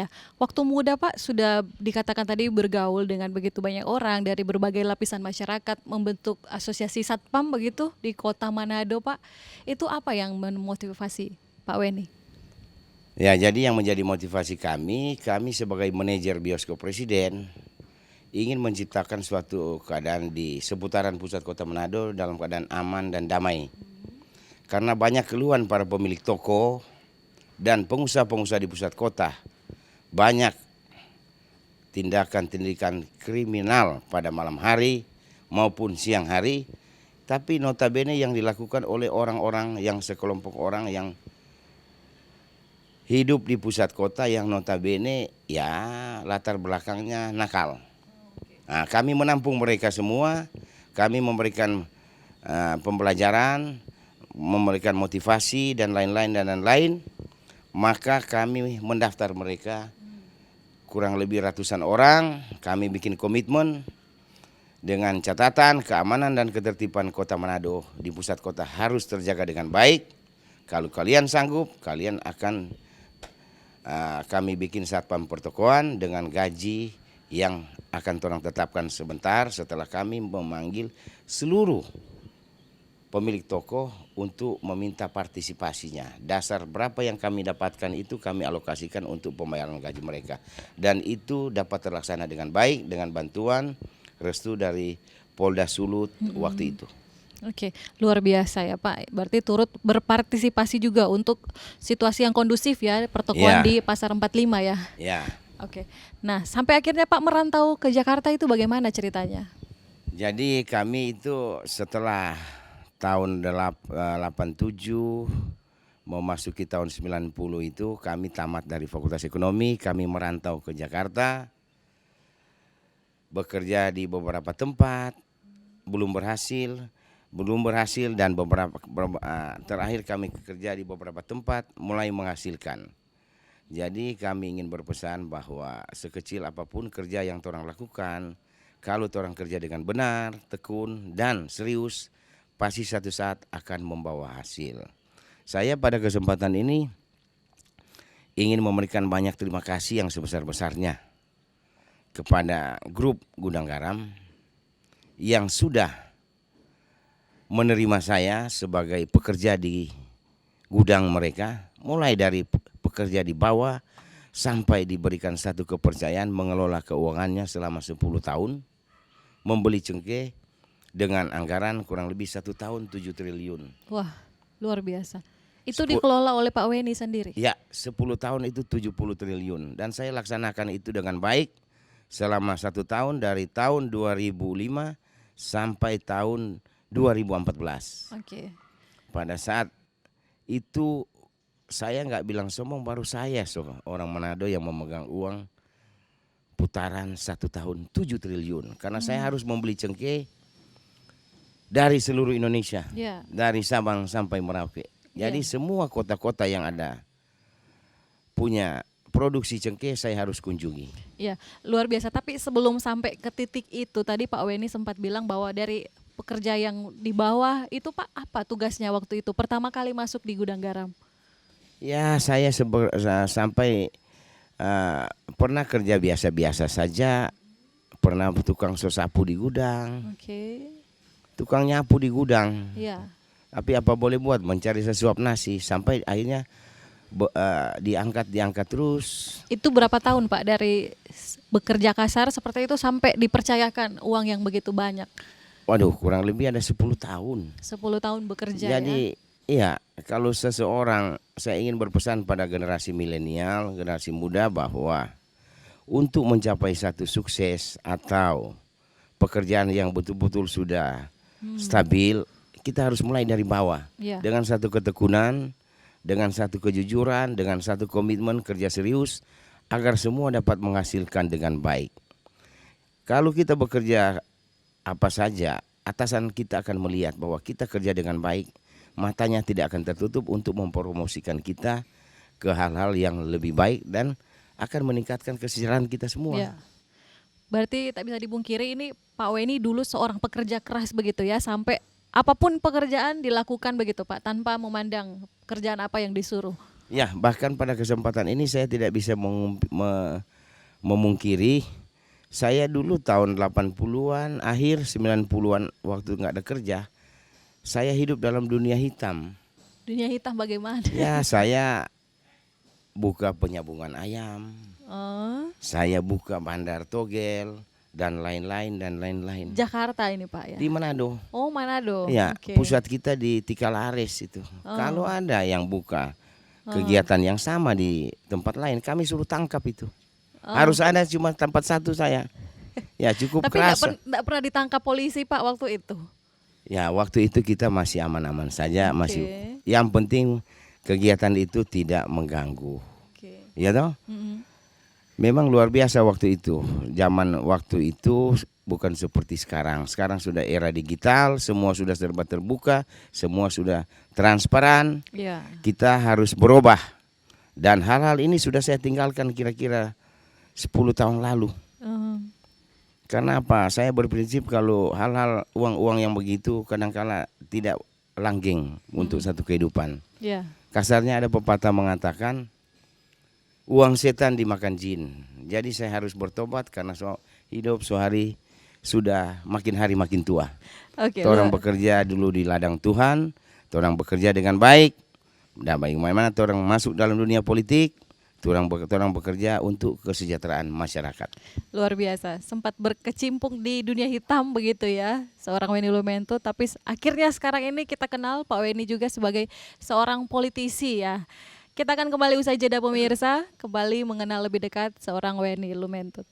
Ya, waktu muda Pak sudah dikatakan tadi bergaul dengan begitu banyak orang dari berbagai lapisan masyarakat, membentuk asosiasi satpam begitu di kota Manado Pak. Itu apa yang memotivasi Pak Weni? Ya, jadi yang menjadi motivasi kami sebagai manajer bioskop presiden ingin menciptakan suatu keadaan di seputaran pusat kota Manado dalam keadaan aman dan damai. Karena banyak keluhan para pemilik toko dan pengusaha-pengusaha di pusat kota, banyak tindakan-tindakan kriminal pada malam hari maupun siang hari, tapi notabene yang dilakukan oleh orang-orang yang sekelompok orang yang hidup di pusat kota yang notabene ya latar belakangnya nakal. Nah, kami menampung mereka semua, kami memberikan pembelajaran, memberikan motivasi dan lain-lain. Maka kami mendaftar mereka kurang lebih ratusan orang, kami bikin komitmen dengan catatan keamanan dan ketertiban kota Manado di pusat kota harus terjaga dengan baik. Kalau kalian sanggup, kalian akan kami bikin satpam pertokoan dengan gaji yang akan orang tetapkan sebentar setelah kami memanggil seluruh pemilik toko untuk meminta partisipasinya. Dasar berapa yang kami dapatkan itu kami alokasikan untuk pembayaran gaji mereka. Dan itu dapat terlaksana dengan baik dengan bantuan restu dari Polda Sulut waktu itu. Oke, luar biasa ya Pak. Berarti turut berpartisipasi juga untuk situasi yang kondusif ya, pertokoan Ya, di Pasar 45 ya. ya. Oke. Nah, sampai akhirnya Pak merantau ke Jakarta itu bagaimana ceritanya? Jadi kami itu setelah tahun 87 memasuki tahun 90 itu kami tamat dari Fakultas Ekonomi, kami merantau ke Jakarta, bekerja di beberapa tempat, belum berhasil dan terakhir kami kerja di beberapa tempat mulai menghasilkan. Jadi kami ingin berpesan bahwa sekecil apapun kerja yang orang lakukan, kalau orang kerja dengan benar, tekun dan serius, pasti satu saat akan membawa hasil. Saya pada kesempatan ini ingin memberikan banyak terima kasih yang sebesar-besarnya kepada grup Gudang Garam yang sudah menerima saya sebagai pekerja di gudang mereka, mulai dari pekerja di bawah sampai diberikan satu kepercayaan mengelola keuangannya selama 10 tahun, membeli cengkeh dengan anggaran kurang lebih 1 tahun 7 triliun. Wah, luar biasa. Itu dikelola oleh Pak Weni sendiri? Ya, 10 tahun itu 70 triliun. Dan saya laksanakan itu dengan baik selama 1 tahun dari tahun 2005 sampai tahun 2014. Oke. Pada saat itu saya nggak bilang sombong, baru saya orang Manado yang memegang uang putaran 1 tahun 7 triliun. Karena saya harus membeli cengkeh dari seluruh Indonesia, dari Sabang sampai Merauke. Jadi semua kota-kota yang ada punya produksi cengkeh saya harus kunjungi. Ya, luar biasa. Tapi sebelum sampai ke titik itu, tadi Pak Weni sempat bilang bahwa dari pekerja yang di bawah itu Pak, apa tugasnya waktu itu pertama kali masuk di Gudang Garam? Ya, saya sampai pernah kerja biasa-biasa saja, pernah tukang sesapu di gudang, tukang nyapu di gudang. Ya. Tapi apa boleh buat, mencari sesuap nasi sampai akhirnya diangkat terus. Itu berapa tahun Pak dari bekerja kasar seperti itu sampai dipercayakan uang yang begitu banyak? Waduh, kurang lebih ada 10 tahun. 10 tahun bekerja. Jadi iya, kalau seseorang, saya ingin berpesan pada generasi milenial, generasi muda bahwa untuk mencapai satu sukses atau pekerjaan yang betul-betul sudah stabil, kita harus mulai dari bawah. Dengan satu ketekunan, dengan satu kejujuran, dengan satu komitmen kerja serius agar semua dapat menghasilkan dengan baik. Kalau kita bekerja apa saja, atasan kita akan melihat bahwa kita kerja dengan baik, matanya tidak akan tertutup untuk mempromosikan kita ke hal-hal yang lebih baik dan akan meningkatkan kesejahteraan kita semua. Ya. Berarti tak bisa dipungkiri ini Pak Weni dulu seorang pekerja keras begitu ya, sampai apapun pekerjaan dilakukan begitu Pak, tanpa memandang pekerjaan apa yang disuruh. Ya, bahkan pada kesempatan ini saya tidak bisa memungkiri, saya dulu tahun 80-an, akhir 90-an waktu nggak ada kerja, saya hidup dalam dunia hitam. Dunia hitam bagaimana? Ya, saya buka penyambungan ayam, Oh, saya buka bandar togel, dan lain-lain. Jakarta ini Pak ya. Di Manado. Oh, Manado. Ya, Oke. pusat kita di Tikalares itu. Kalau ada yang buka kegiatan yang sama di tempat lain, kami suruh tangkap itu. Harus ada cuma tempat satu saya. Ya, cukup Tapi keras. nggak pernah ditangkap polisi Pak waktu itu. Ya, waktu itu kita masih aman-aman saja, masih. Oke. Yang penting kegiatan itu tidak mengganggu. Oke. Ya toh? Mm-mm. Memang luar biasa waktu itu. Zaman waktu itu bukan seperti sekarang. Sekarang sudah era digital, semua sudah serba terbuka, semua sudah transparan. Iya. Kita harus berubah. Dan hal-hal ini sudah saya tinggalkan kira-kira 10 tahun lalu. Karena apa? Saya berprinsip kalau hal-hal uang-uang yang begitu kadang-kala tidak langgeng untuk satu kehidupan. Iya. Kasarnya ada pepatah mengatakan uang setan dimakan jin. Jadi saya harus bertobat karena hidup sehari sudah makin hari makin tua. Oke. Orang bekerja dulu di ladang Tuhan, orang bekerja dengan baik. Dan bagaimana orang masuk dalam dunia politik, orang bekerja untuk kesejahteraan masyarakat. Luar biasa. Sempat berkecimpung di dunia hitam begitu ya, seorang Weni Lumento. Tapi akhirnya sekarang ini kita kenal Pak Weni juga sebagai seorang politisi ya. Kita akan kembali usai jeda pemirsa, kembali mengenal lebih dekat seorang Weni Lumento.